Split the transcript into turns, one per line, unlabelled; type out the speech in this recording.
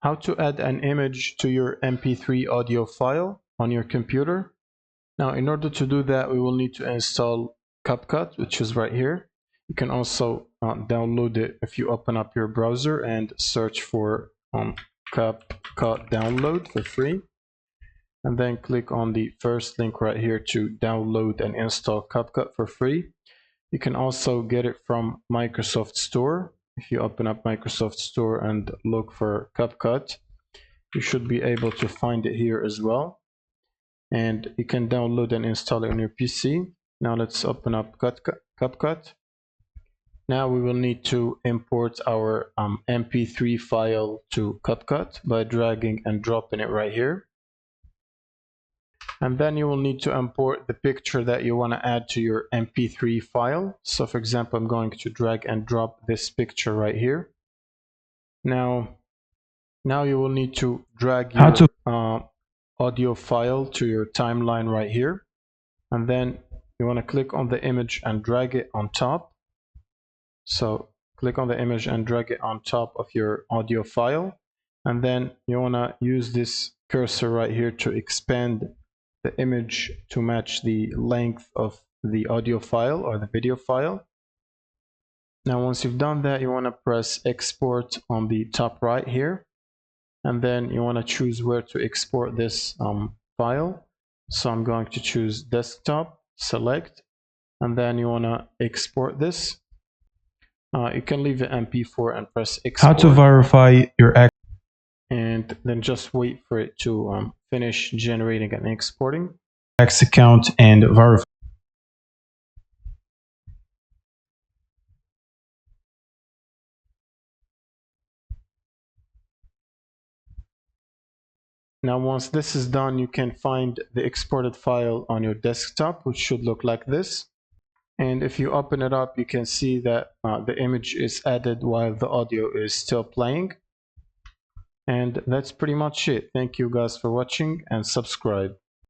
How to add an image to your MP3 audio file on your computer. Now, in order to do that, we will need to install CapCut, which is right here. You can also download it if you open up your browser and search for CapCut download for free. And then click on the first link right here to download and install CapCut for free. You can also get it from Microsoft Store. If you open up Microsoft Store and look for CapCut, you should be able to find it here as well. And you can download and install it on your PC. Now let's open up CapCut. Now we will need to import our MP3 file to CapCut by dragging and dropping it right here. And then you will need to import the picture that you want to add to your MP3 file. So for example, I'm going to drag and drop this picture right here. Now you will need to drag your audio file to your timeline right here. And then you want to click on the image and drag it on top. So click on the image and drag it on top of your audio file. And then you want to use this cursor right here to expand the image to match the length of the audio file or the video file. Now once you've done that, you want to press export on the top right here, and then you want to choose where to export this file. So I'm going to choose desktop, select, and then you want to export this. You can leave it MP4 and press export.
How to verify your
and then just wait for it to finish generating and exporting.
X account and verify.
Now once this is done, you can find the exported file on your desktop, which should look like this. And if you open it up, you can see that the image is added while the audio is still playing. And that's pretty much it. Thank you guys for watching, and subscribe.